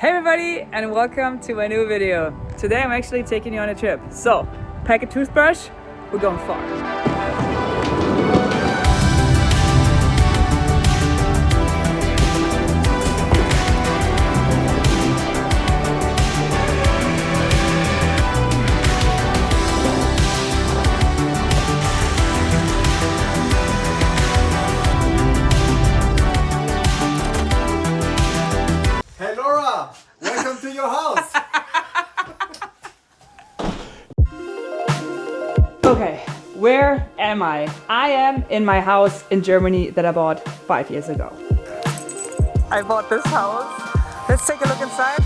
Hey everybody, and welcome to my new video. Today I'm actually taking you on a trip. So, pack a toothbrush, we're going far. Hey Laura, welcome to your house. Okay, where am I? I am in my house in Germany that I bought 5 years ago. I bought this house. Let's take a look inside.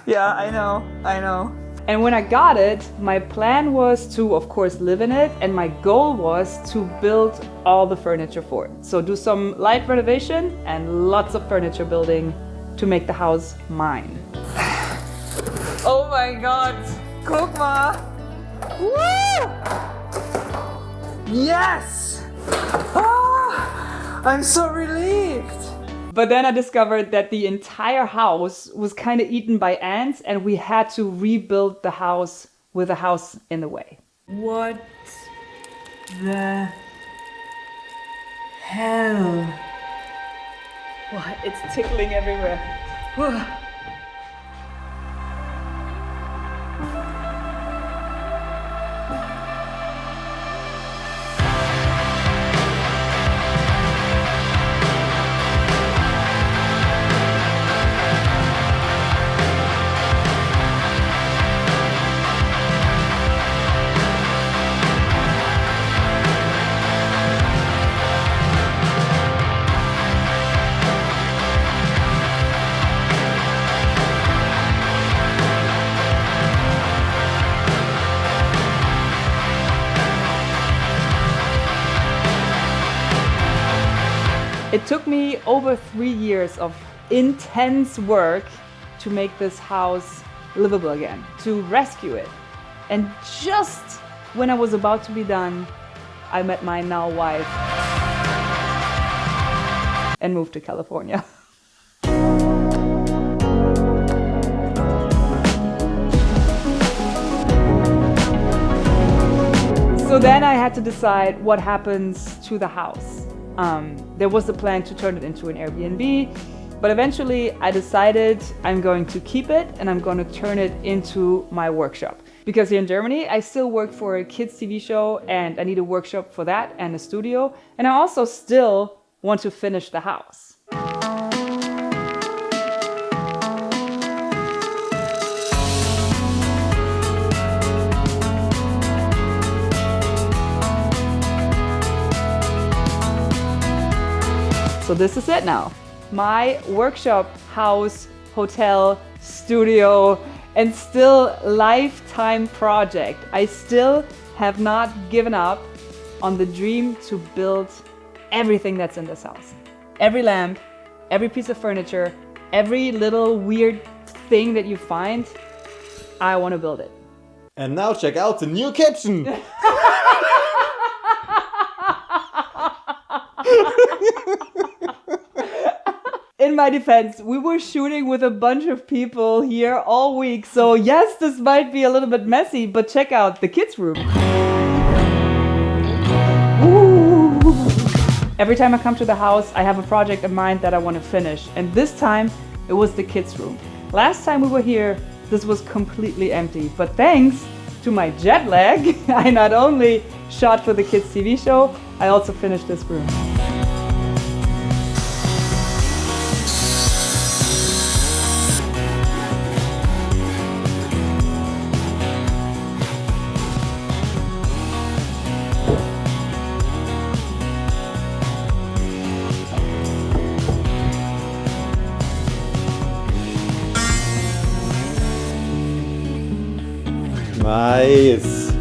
Yeah, I know. And when I got it, my plan was to, of course, live in it, and my goal was to build all the furniture for it. So do some light renovation and lots of furniture building to make the house mine. Oh my god, guck mal! Woo! Yes! Ah, I'm so relieved! But then I discovered that the entire house was kind of eaten by ants, and we had to rebuild the house with a house in the way. What the hell? What? It's tickling everywhere. It took me over 3 years of intense work to make this house livable again, to rescue it. And just when I was about to be done, I met my now wife and moved to California. So then I had to decide what happens to the house. There was a plan to turn it into an Airbnb, but eventually I decided I'm going to keep it and I'm going to turn it into my workshop. Because here in Germany, I still work for a kids TV show and I need a workshop for that and a studio. And I also still want to finish the house. So this is it now. My workshop, house, hotel, studio, and still lifetime project. I still have not given up on the dream to build everything that's in this house. Every lamp, every piece of furniture, every little weird thing that you find, I want to build it. And now check out the new kitchen. In my defense, we were shooting with a bunch of people here all week, so yes, this might be a little bit messy, but check out the kids' room. Ooh. Every time I come to the house, I have a project in mind that I want to finish, and this time it was the kids' room. Last time we were here, this was completely empty, but thanks to my jet lag, I not only shot for the kids' TV show, I also finished this room. Nice.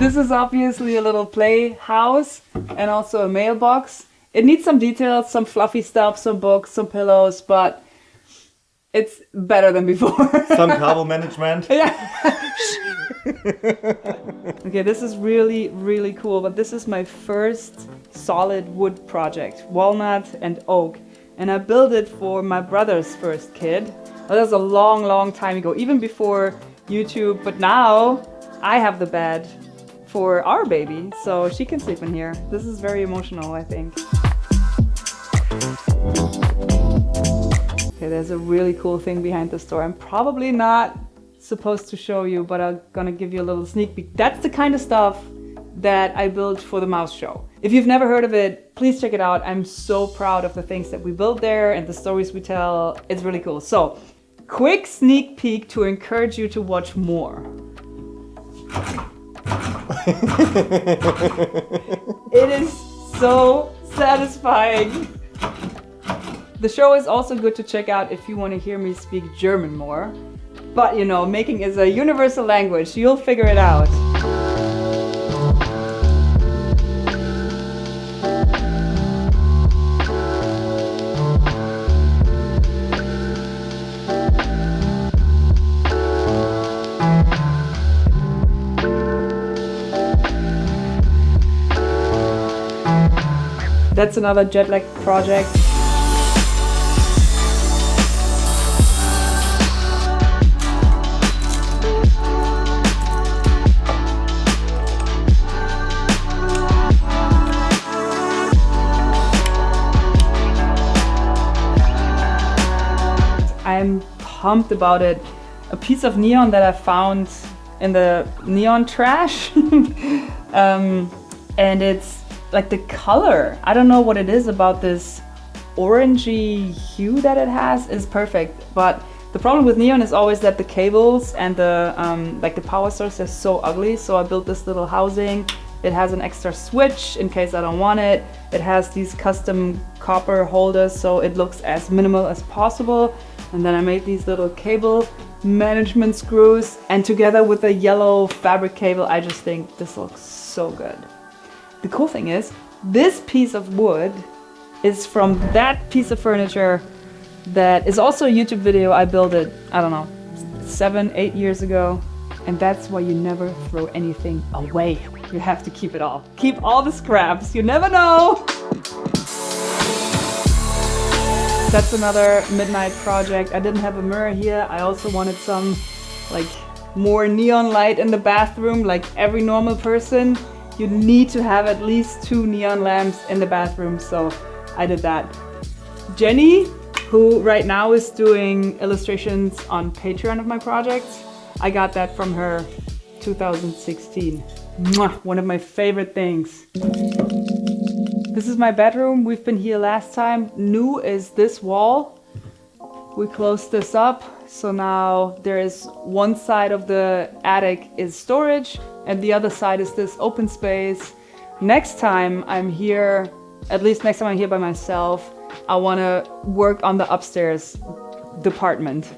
This is obviously a little playhouse and also a mailbox. It needs some details, some fluffy stuff, some books, some pillows, but it's better than before. Some cable management. Yeah. Okay, this is really, really cool, but this is my first solid wood project, walnut and oak. And I built it for my brother's first kid. Well, that was a long, long time ago, even before YouTube, but now I have the bed for our baby, so she can sleep in here. This is very emotional, I think. Okay, there's a really cool thing behind the store. I'm probably not supposed to show you, but I'm gonna give you a little sneak peek. That's the kind of stuff that I built for the mouse show. If you've never heard of it, please check it out. I'm so proud of the things that we built there and the stories we tell. It's really cool. So, quick sneak peek to encourage you to watch more. It is so satisfying. The show is also good to check out if you want to hear me speak German more. But you know, making is a universal language. You'll figure it out. That's another jet lag project. I'm pumped about it. A piece of neon that I found in the neon trash. And it's like the color. I don't know what it is about this orangey hue that it has is perfect. But the problem with neon is always that the cables and the like the power source is so ugly. So I built this little housing. It has an extra switch in case I don't want it. It has these custom copper holders so it looks as minimal as possible. And then I made these little cable management screws, and together with the yellow fabric cable, I just think this looks so good. The cool thing is, this piece of wood is from that piece of furniture that is also a YouTube video. I built it, I don't know, 7, 8 years ago. And that's why you never throw anything away. You have to keep it all. Keep all the scraps, you never know. That's another midnight project. I didn't have a mirror here. I also wanted some like more neon light in the bathroom. Like every normal person, you need to have at least 2 neon lamps in the bathroom. So I did that. Jenny, who right now is doing illustrations on Patreon of my projects, I got that from her 2016. Mwah, one of my favorite things. This is my bedroom. We've been here last time. New is this wall. We closed this up. So now there is one side of the attic is storage and the other side is this open space. Next time I'm here, at least next time I'm here by myself, I want to work on the upstairs department.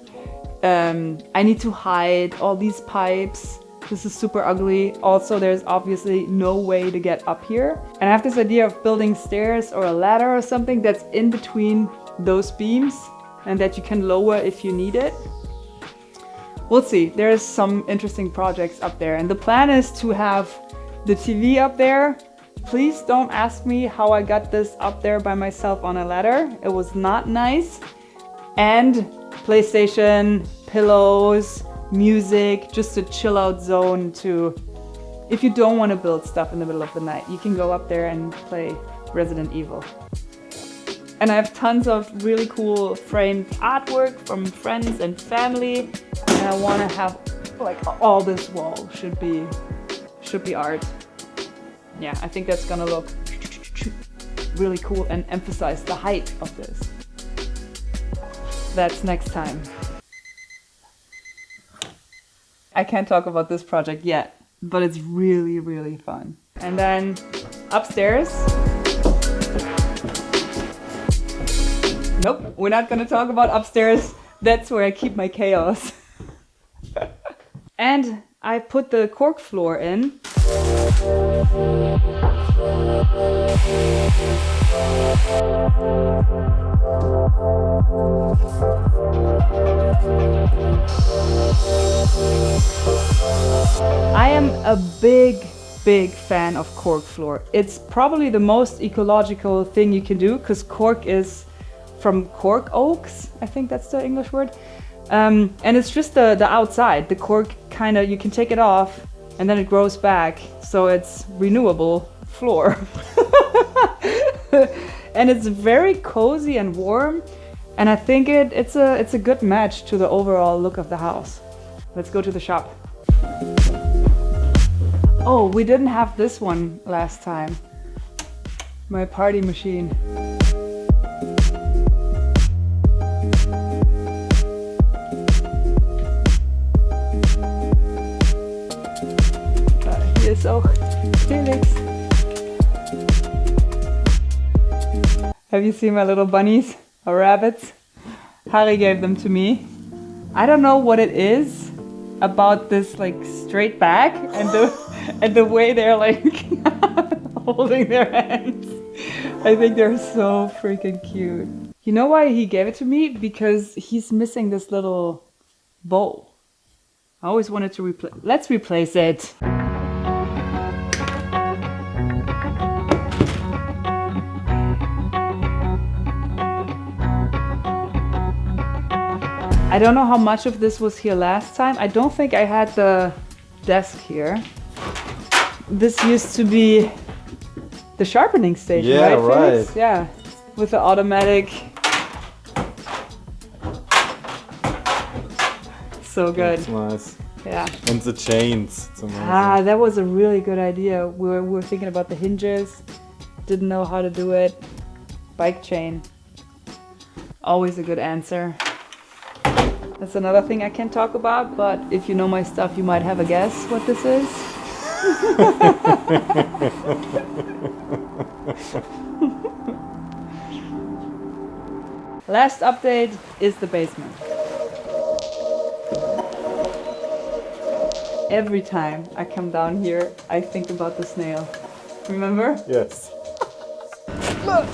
I need to hide all these pipes. This is super ugly. Also, there's obviously no way to get up here. And I have this idea of building stairs or a ladder or something that's in between those beams and that you can lower if you need it. We'll see. There's some interesting projects up there. And the plan is to have the TV up there. Please don't ask me how I got this up there by myself on a ladder. It was not nice. And PlayStation, pillows, music, just a chill out zone to, if you don't want to build stuff in the middle of the night, you can go up there and play Resident Evil. And I have tons of really cool framed artwork from friends and family, and I want to have like all this wall should be art. Yeah, I think that's gonna look really cool and emphasize the height of this. That's next time. I can't talk about this project yet, but it's really, really fun. And then upstairs. Nope, we're not gonna talk about upstairs. That's where I keep my chaos. And I put the cork floor in. I am a big fan of cork floor. It's probably the most ecological thing you can do because cork is from cork oaks. I think that's the English word. And it's just the outside. The cork kind of, you can take it off and then it grows back. So it's renewable floor. And it's very cozy and warm. And I think it's a good match to the overall look of the house. Let's go to the shop. Oh, we didn't have this one last time. My party machine. Hier ist auch Felix. Have you seen my little bunnies or rabbits? Harry gave them to me. I don't know what it is about this like straight back and the way they're like holding their hands. I think they're so freaking cute. You know why he gave it to me? Because he's missing this little bowl. I always wanted to replace. Let's replace it. I don't know how much of this was here last time. I don't think I had the desk here. This used to be the sharpening station, Yeah, right, Felix? right. Yeah, with the automatic. So good. That's nice. Yeah. And the chains. It's amazing. Ah, that was a really good idea. We were thinking about the hinges. Didn't know how to do it. Bike chain. Always a good answer. That's another thing I can't talk about, but if you know my stuff, you might have a guess what this is. Last update is the basement. Every time I come down here, I think about the snail. Remember? Yes. Look!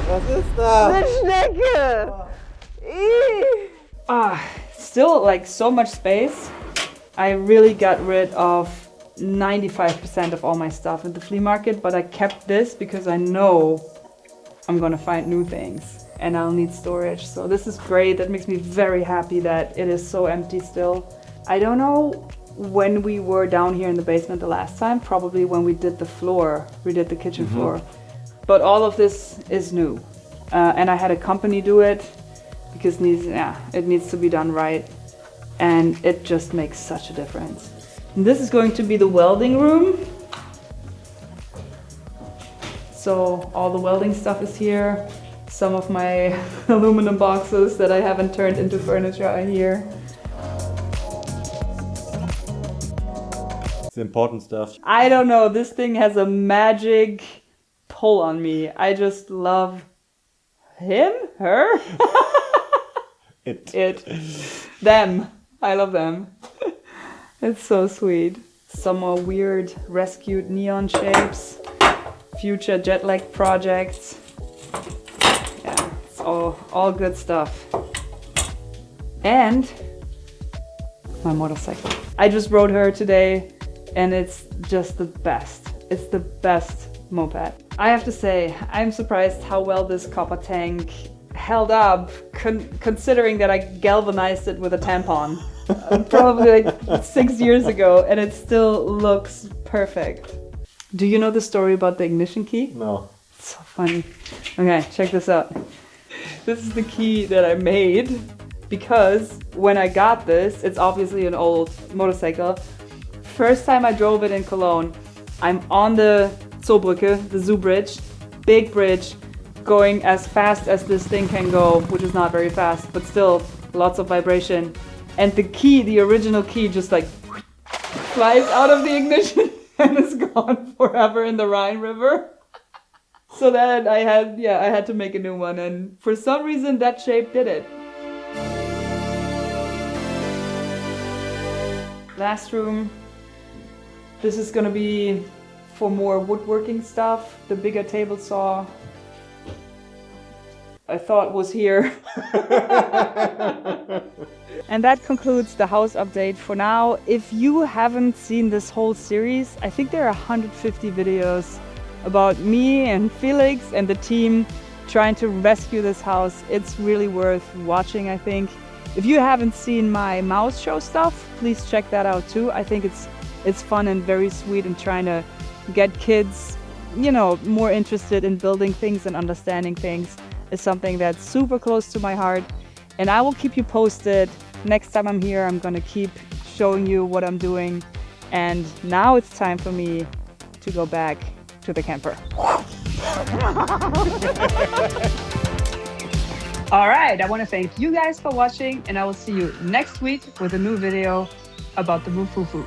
Was ist das? Schnecke! Still like so much space. I really got rid of 95% of all my stuff at the flea market, but I kept this because I know I'm gonna find new things and I'll need storage. So this is great. That makes me very happy that it is so empty still. I don't know when we were down here in the basement the last time, probably when we did the floor, we did the kitchen floor. But all of this is new. And I had a company do it because it needs to be done right. And it just makes such a difference. And this is going to be the welding room. So all the welding stuff is here. Some of my aluminum boxes that I haven't turned into furniture are here. It's the important stuff. I don't know, this thing has a magic pull on me. I just love him, her, It. them. I love them. It's so sweet. Some more weird rescued neon shapes, future jet lag projects. Yeah, it's all good stuff. And my motorcycle. I just rode her today and it's just the best. It's the best moped. I have to say, I'm surprised how well this copper tank held up, considering that I galvanized it with a tampon probably like 6 years ago, and it still looks perfect. Do you know the story about the ignition key? No. It's so funny. Okay, check this out. This is the key that I made because when I got this, it's obviously an old motorcycle. First time I drove it in Cologne, I'm on the Zoobrücke, the Zoo Bridge, big bridge, going as fast as this thing can go, which is not very fast, but still lots of vibration. And the key, the original key, just like flies out of the ignition and is gone forever in the Rhine River. So then I had to make a new one, and for some reason that shape did it. Last room. This is gonna be for more woodworking stuff. The bigger table saw I thought was here. And that concludes the house update for now. If you haven't seen this whole series, I think there are 150 videos about me and Felix and the team trying to rescue this house. It's really worth watching, I think. If you haven't seen my mouse show stuff, please check that out too. I think it's fun and very sweet, and trying to get kids, you know, more interested in building things and understanding things is something that's super close to my heart. And I will keep you posted. Next time I'm here, I'm gonna keep showing you what I'm doing. And now it's time for me to go back to the camper. All right, I want to thank you guys for watching, and I will see you next week with a new video about the Woo Foo Foo.